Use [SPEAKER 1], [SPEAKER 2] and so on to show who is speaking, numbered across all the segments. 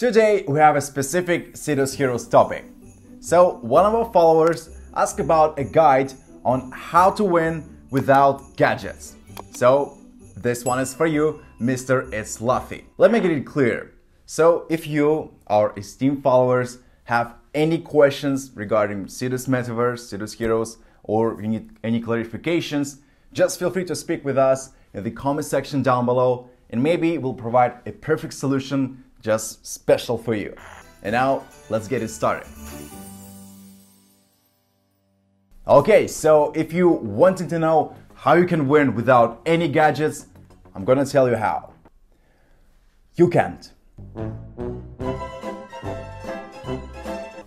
[SPEAKER 1] Today we have a specific SIDUS Heroes topic. So one of our followers asked about a guide on how to win without gadgets. So this one is for you, Mr. It's Luffy. Let me get it clear. So if you, our esteemed followers, have any questions regarding SIDUS Metaverse, SIDUS Heroes, or you need any clarifications, just feel free to speak with us in the comment section down below, and maybe we'll provide a perfect solution just special for you. And now let's get it started. Okay, so if you wanted to know how you can win without any gadgets, I'm gonna tell you how. You can't.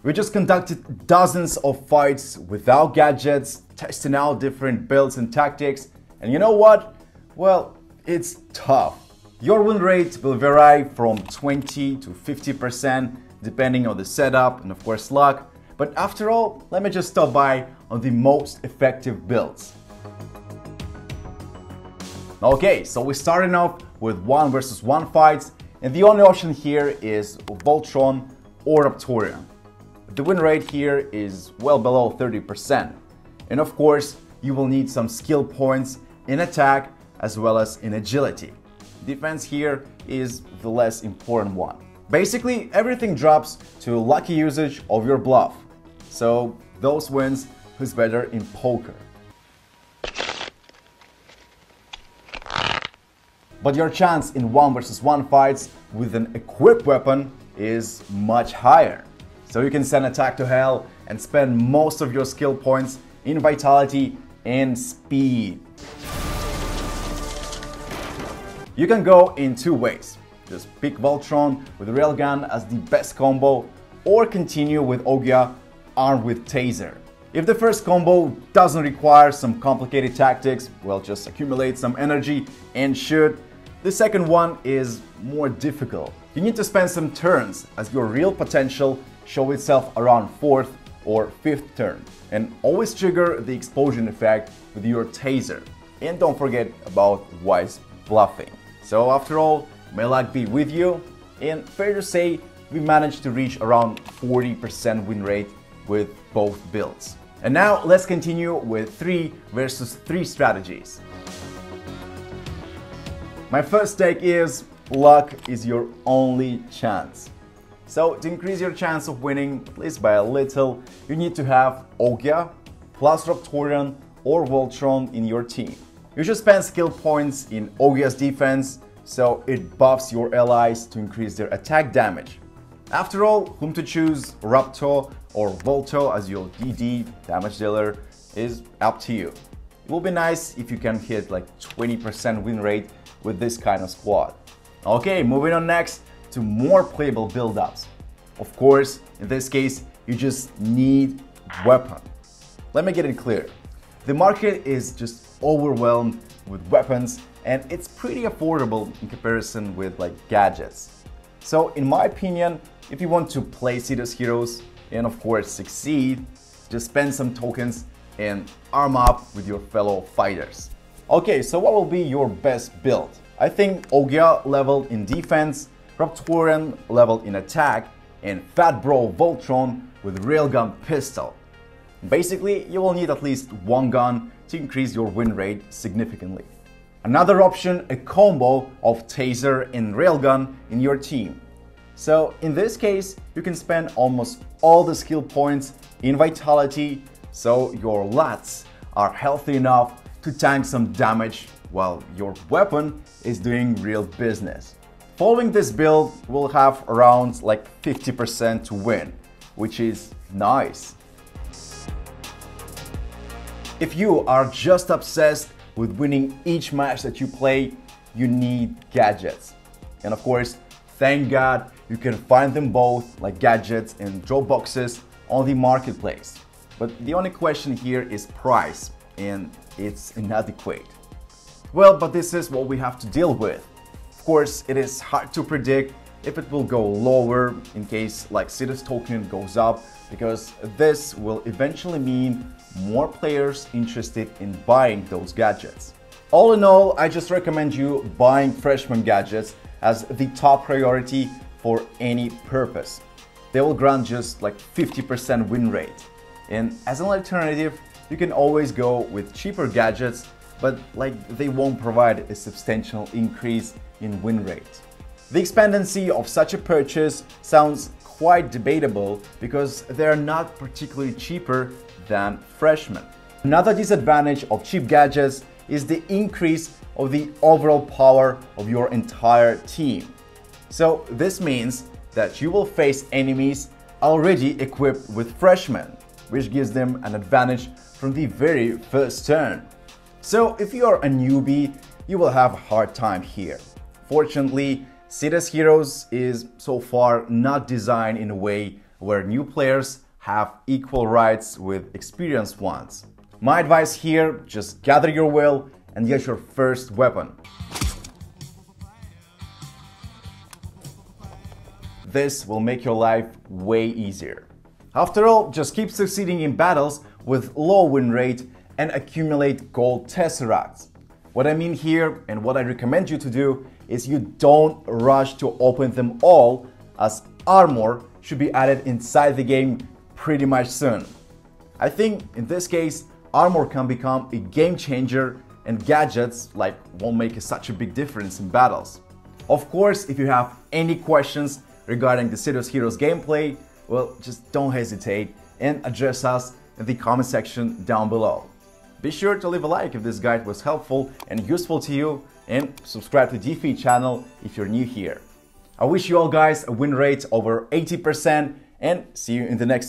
[SPEAKER 1] We just conducted dozens of fights without gadgets, testing out different builds and tactics, and you know what? Well, it's tough. Your win rate will vary from 20 to 50% depending on the setup and of course luck, but after all, let me just stop by on the most effective builds. Okay, so we're starting off with 1 versus 1 fights, and the only option here is Voltron or Raptorian. The win rate here is well below 30%, and of course you will need some skill points in attack as well as in agility. Defense here is the less important one. Basically, everything drops to lucky usage of your bluff. So those wins who's better in poker. But your chance in 1 versus 1 fights with an equipped weapon is much higher. So you can send attack to hell and spend most of your skill points in vitality and speed. You can go in 2 ways. Just pick Voltron with Railgun as the best combo, or continue with Ogia armed with Taser. If the first combo doesn't require some complicated tactics, well, just accumulate some energy and shoot. The second one is more difficult. You need to spend some turns as your real potential show itself around 4th or 5th turn, and always trigger the explosion effect with your Taser. And don't forget about wise bluffing. So after all, may luck be with you, and fair to say we managed to reach around 40% win rate with both builds. And now let's continue with 3 versus 3 strategies. My first take is luck is your only chance. So to increase your chance of winning, at least by a little, you need to have Ogia plus Raptorian or Voltron in your team. You should spend skill points in Ogia's defense, so it buffs your allies to increase their attack damage. After all, whom to choose, Raptor or Volto as your DD damage dealer, is up to you. It will be nice if you can hit like 20% win rate with this kind of squad. Okay, moving on next to more playable build-ups. Of course, in this case, you just need weapon. Let me get it clear. The market is just overwhelmed with weapons, and it's pretty affordable in comparison with like gadgets. So in my opinion, if you want to play SIDUS Heroes and of course succeed, just spend some tokens and arm up with your fellow fighters. Okay, so what will be your best build? I think Ogia level in defense, Raptorian level in attack, and Fat Bro Voltron with Railgun pistol. Basically, you will need at least 1 gun to increase your win rate significantly. Another option, a combo of Taser and Railgun in your team. So in this case, you can spend almost all the skill points in vitality, so your lats are healthy enough to tank some damage while your weapon is doing real business. Following this build, we'll have around like 50% to win, which is nice. If you are just obsessed with winning each match that you play, you need gadgets. And of course, thank God you can find them both, like gadgets and drop boxes, on the marketplace. But the only question here is price, and it's inadequate. Well, but this is what we have to deal with. Of course, it is hard to predict if it will go lower in case like SIDUS token goes up, because this will eventually mean more players interested in buying those gadgets. All in all, I just recommend you buying freshman gadgets as the top priority for any purpose. They will grant just like 50% win rate. And as an alternative, you can always go with cheaper gadgets, but they won't provide a substantial increase in win rate. The expendency of such a purchase sounds quite debatable because they are not particularly cheaper than freshmen. Another disadvantage of cheap gadgets is the increase of the overall power of your entire team. So this means that you will face enemies already equipped with freshmen, which gives them an advantage from the very first turn. So if you are a newbie, you will have a hard time here. Fortunately, SIDUS Heroes is so far not designed in a way where new players have equal rights with experienced ones. My advice here, just gather your will and get your first weapon. This will make your life way easier. After all, just keep succeeding in battles with low win rate and accumulate gold tesseracts. What I mean here, and what I recommend you to do, is you don't rush to open them all, as armor should be added inside the game pretty much soon. I think in this case, armor can become a game changer and gadgets won't make such a big difference in battles. Of course, if you have any questions regarding the SIDUS Heroes gameplay, well, just don't hesitate and address us in the comment section down below. Be sure to leave a like if this guide was helpful and useful to you, and subscribe to DeFeed channel if you're new here. I wish you all guys a win rate over 80%, and see you in the next